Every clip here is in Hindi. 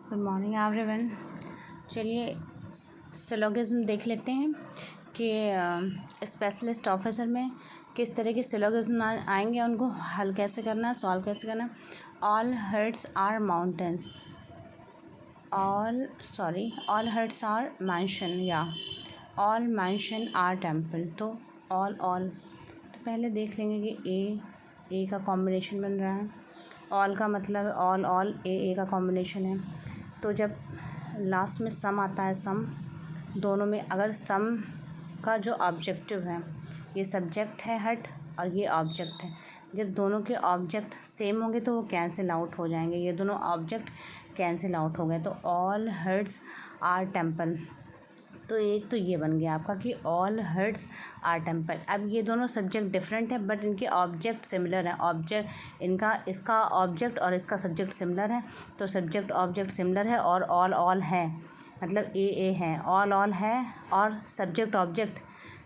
Good morning everyone. चलिए सिलोगिज्म देख लेते हैं कि स्पेशलिस्ट ऑफिसर में किस तरह के सिलोगिज्म आएंगे, उनको हल कैसे करना है, सॉल्व कैसे करना है। All hearts are mountains, all hearts are mansion या ऑल मैंशन आर टेम्पल। तो ऑल तो पहले देख लेंगे कि ए का कॉम्बिनेशन बन रहा है। ऑल का मतलब ऑल ए का कॉम्बिनेशन है। तो जब लास्ट में सम आता है, सम दोनों में अगर सम का जो ऑब्जेक्टिव है, ये सब्जेक्ट है हट और ये ऑब्जेक्ट है, जब दोनों के ऑब्जेक्ट सेम होंगे तो वो कैंसिल आउट हो जाएंगे। ये दोनों ऑब्जेक्ट कैंसिल आउट हो गए तो ऑल हर्ट्स आर टेम्पल। तो एक तो ये बन गया आपका कि ऑल हर्ट्स आर टेम्पल। अब ये दोनों सब्जेक्ट डिफरेंट है बट इनके ऑब्जेक्ट सिमिलर है। इसका ऑब्जेक्ट और इसका सब्जेक्ट सिमिलर है, तो सब्जेक्ट ऑब्जेक्ट सिमिलर है और ऑल है, मतलब ए है, ऑल है और सब्जेक्ट ऑब्जेक्ट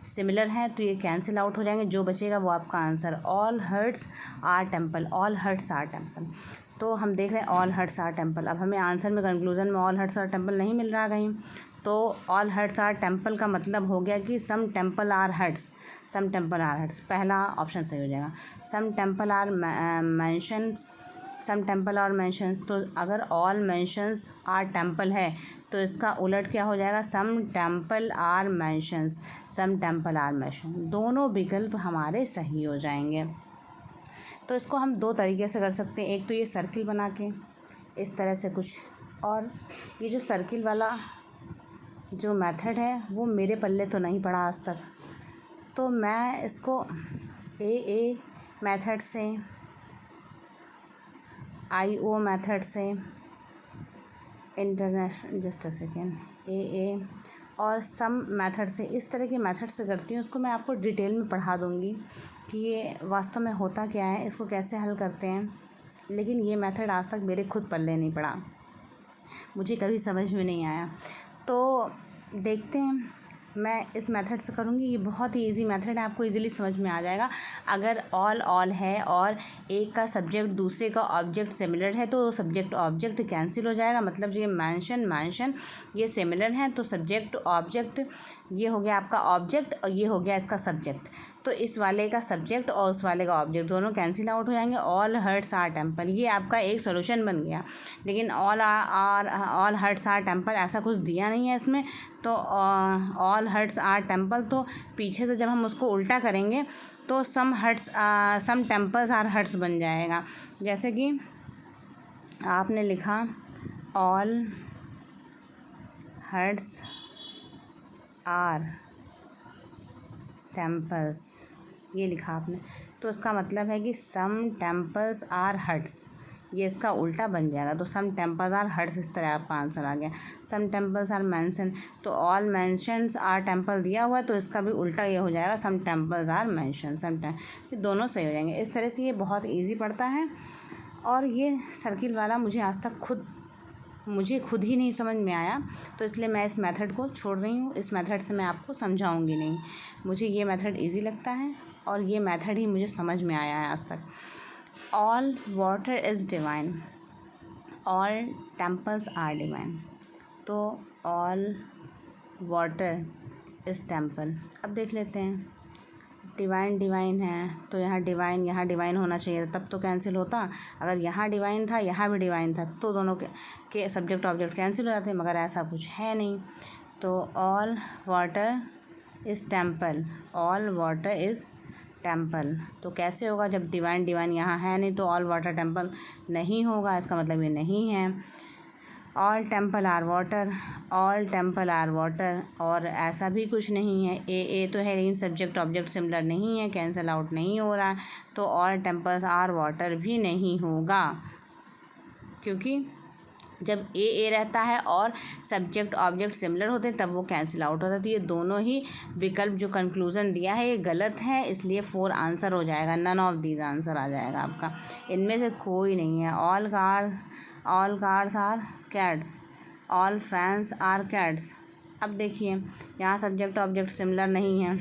सिमिलर है, तो ये कैंसिल आउट हो जाएंगे। जो बचेगा वो आपका answer all hearts are temple, all hearts are temple. तो हम देख रहे हैं ऑल हर्ट्स आर टेम्पल। अब हमें आंसर में कंक्लूजन में ऑल हर्ट्स आर टेम्पल नहीं मिल रहा कहीं, तो ऑल हर्ट्स आर टेम्पल का मतलब हो गया कि some temple are hurts, some temple are hurts, पहला ऑप्शन सही हो जाएगा। Some temple are mansions, some temple और मैंशंस, तो अगर ऑल मैंशंस आर टेम्पल है तो इसका उलट क्या हो जाएगा, some temple are mansions, some temple are mansion. दोनों विकल्प हमारे सही हो जाएंगे। तो इसको हम दो तरीके से कर सकते हैं, एक तो ये सर्किल बना के इस तरह से कुछ, और ये जो सर्किल वाला जो मेथड है वो मेरे पल्ले तो नहीं पड़ा आज तक, तो मैं इसको ए मेथड से, IO मेथड से, इंटरनेशनल, जस्ट अ सेकेंड, ए और सम मेथड से, इस तरह के मेथड से करती हूँ। उसको मैं आपको डिटेल में पढ़ा दूँगी कि ये वास्तव में होता क्या है, इसको कैसे हल करते हैं। लेकिन ये मेथड आज तक मेरे खुद पल्ले नहीं पड़ा, मुझे कभी समझ में नहीं आया। तो देखते हैं, मैं इस मेथड से करूँगी। ये बहुत ही इजी मेथड है, आपको इजीली समझ में आ जाएगा। अगर ऑल है और एक का सब्जेक्ट दूसरे का ऑब्जेक्ट सिमिलर है तो सब्जेक्ट ऑब्जेक्ट कैंसिल हो जाएगा, मतलब ये मैंशन ये सिमिलर हैं तो सब्जेक्ट ऑब्जेक्ट, ये हो गया आपका ऑब्जेक्ट और ये हो गया इसका सब्जेक्ट, तो इस वाले का सब्जेक्ट और उस वाले का ऑब्जेक्ट दोनों कैंसिल आउट हो जाएंगे। ऑल हर्ट्स आर टेम्पल, ये आपका एक सोल्यूशन बन गया। लेकिन ऑल हर्ट्स आर टेम्पल ऐसा कुछ दिया नहीं है इसमें, तो ऑल हर्ट्स आर टेम्पल, तो पीछे से जब हम उसको उल्टा करेंगे तो सम टेम्पल्स आर हर्ट्स बन जाएगा। जैसे कि आपने लिखा ऑल हर्ट्स आर टेम्पल्स, ये लिखा आपने, तो इसका मतलब है कि सम टेम्पल्स आर हर्ट्स, ये इसका उल्टा बन जाएगा। तो सम टेम्पल्स आर हर्ट्स, इस तरह आपका आंसर आ गया। सम टेम्पल्स आर मैंशन, तो ऑल मैंशंस आर टेम्पल दिया हुआ है तो इसका भी उल्टा ये हो जाएगा, सम टेम्पल्स आर मैंशन, ये दोनों सही हो जाएंगे। इस तरह से ये बहुत ईजी पड़ता है। और ये सर्किल वाला मुझे खुद ही नहीं समझ में आया, तो इसलिए मैं इस मेथड को छोड़ रही हूँ। इस मेथड से मैं आपको समझाऊंगी नहीं, मुझे ये मेथड इजी लगता है और ये मेथड ही मुझे समझ में आया है आज तक। All water is divine, all temples are divine, तो ऑल वाटर इज़ टेम्पल। अब देख लेते हैं, डिवाइन है तो यहाँ डिवाइन होना चाहिए, तब तो कैंसिल होता। अगर यहाँ डिवाइन था यहाँ भी डिवाइन था तो दोनों के सब्जेक्ट ऑब्जेक्ट कैंसिल हो जाते, मगर ऐसा कुछ है नहीं। तो all water is temple, all water is temple, तो कैसे होगा जब डिवाइन यहाँ है नहीं, तो ऑल वाटर टेम्पल नहीं होगा, इसका मतलब ये नहीं है। All temple are water, all temple are water, और ऐसा भी कुछ नहीं है। ए तो है लेकिन सब्जेक्ट ऑब्जेक्ट सिमिलर नहीं है, कैंसिल आउट नहीं हो रहा है, तो ऑल टेम्पल्स आर वाटर भी नहीं होगा, क्योंकि जब ए रहता है और सब्जेक्ट ऑब्जेक्ट सिमिलर होते हैं तब वो कैंसिल आउट होता है। तो ये दोनों ही विकल्प जो कंक्लूज़न दिया है ये गलत है, इसलिए 4 आंसर हो जाएगा, नन ऑफ दीज आंसर आ जाएगा आपका, इनमें से कोई नहीं है। All cars are cats, all fans are cats. अब देखिए यहाँ सब्जेक्ट ऑब्जेक्ट सिमिलर नहीं है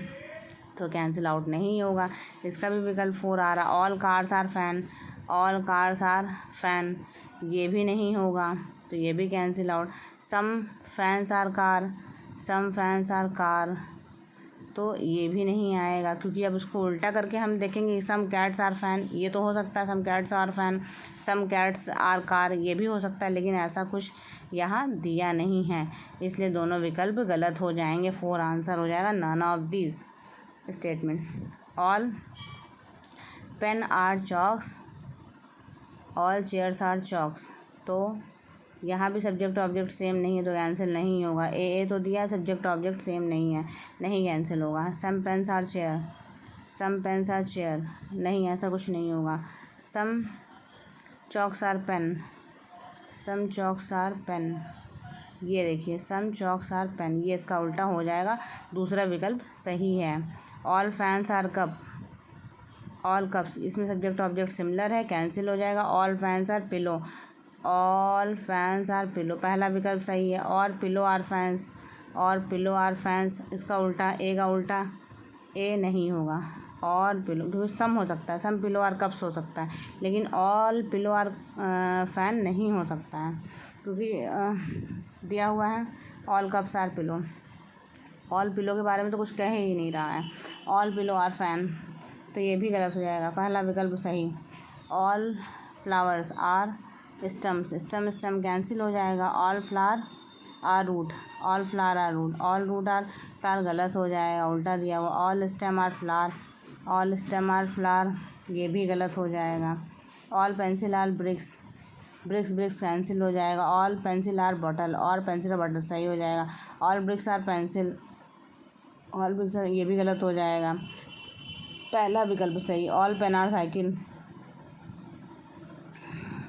तो कैंसिल आउट नहीं होगा, इसका भी विकल्प 4 आ रहा। All cars are fan, all cars are fan, ये भी नहीं होगा। तो ये भी cancel out. Some fans are car, some fans are car, तो ये भी नहीं आएगा, क्योंकि अब उसको उल्टा करके हम देखेंगे। सम कैट्स आर फैन, ये तो हो सकता है, some cats are fan, some cats are car, ये भी हो सकता है, लेकिन ऐसा कुछ यहाँ दिया नहीं है, इसलिए दोनों विकल्प गलत हो जाएंगे। 4 आंसर हो जाएगा none of this statement. All pen are chalks, all chairs are chalks, तो यहाँ भी सब्जेक्ट ऑब्जेक्ट सेम नहीं है तो कैंसिल नहीं होगा। ए तो दिया, सब्जेक्ट ऑब्जेक्ट सेम नहीं है, नहीं कैंसिल होगा। Some pens are chair, some pens are chair, नहीं ऐसा कुछ नहीं होगा। Some chalks are pen, some chalks are pen, ये देखिए सम चॉक्स आर पेन, ये इसका उल्टा हो जाएगा, दूसरा विकल्प सही है। All fans are cup, all cups, इसमें सब्जेक्ट ऑब्जेक्ट सिमिलर है, कैंसिल हो जाएगा। All fans are pillow, all fans are pillow, पहला विकल्प सही है। All pillow are fans, all pillow are fans, इसका उल्टा, ए का उल्टा ए नहीं होगा। और पिलो, क्योंकि सम हो सकता है, सम पिलो आर कप्स हो सकता है, लेकिन ऑल पिलो आर फैन नहीं हो सकता है, क्योंकि दिया हुआ है all cups are pillow. All pillow के बारे में तो कुछ कह ही नहीं रहा है। ऑल पिलो आर फैन, तो ये भी गलत हो जाएगा, पहला विकल्प सही। All flowers are stems, stem stem cancel हो जाएगा। All flower are root, all flower are root, all root are flower गलत हो जाएगा, उल्टा दिया हुआ। All stem are flower, all stem are flower, ये भी गलत हो जाएगा। All pencil are bricks, bricks bricks cancel हो जाएगा। ऑल पेंसिल आर बॉटल, और पेंसिल बॉटल सही हो जाएगा। All bricks are pencil, all bricks are, ये भी गलत हो जाएगा, पहला विकल्प सही। All pen are cycle,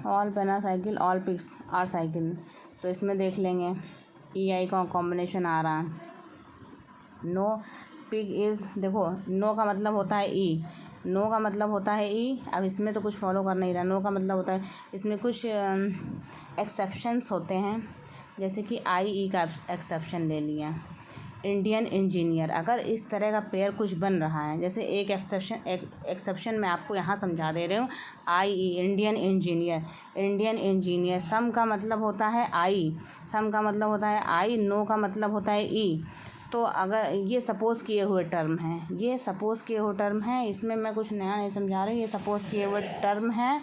all pen are cycle, all pigs are cycle, तो इसमें देख लेंगे ई आई का कॉम्बिनेशन आ रहा है। नो पिग इज़, देखो नो का मतलब होता है ई, नो का मतलब होता है ई, अब इसमें तो कुछ फॉलो कर नहीं रहा। नो का मतलब होता है, इसमें कुछ एक्सेप्शंस होते हैं, जैसे कि आई ई का एक्सेप्शन ले लिया। इंडियन इंजीनियर, अगर इस तरह का पेयर कुछ बन रहा है, जैसे एक एक्सेप्शन मैं आपको यहाँ समझा दे रही हूँ। आई ई, इंडियन इंजीनियर, इंडियन इंजीनियर, सम का मतलब होता है आई, सम का मतलब होता है आई, नो का मतलब होता है ई। तो अगर ये सपोज़ किए हुए टर्म हैं, ये सपोज़ किए हुए टर्म हैं, इसमें मैं कुछ नया नहीं समझा रही, ये सपोज़ किए हुए टर्म हैं,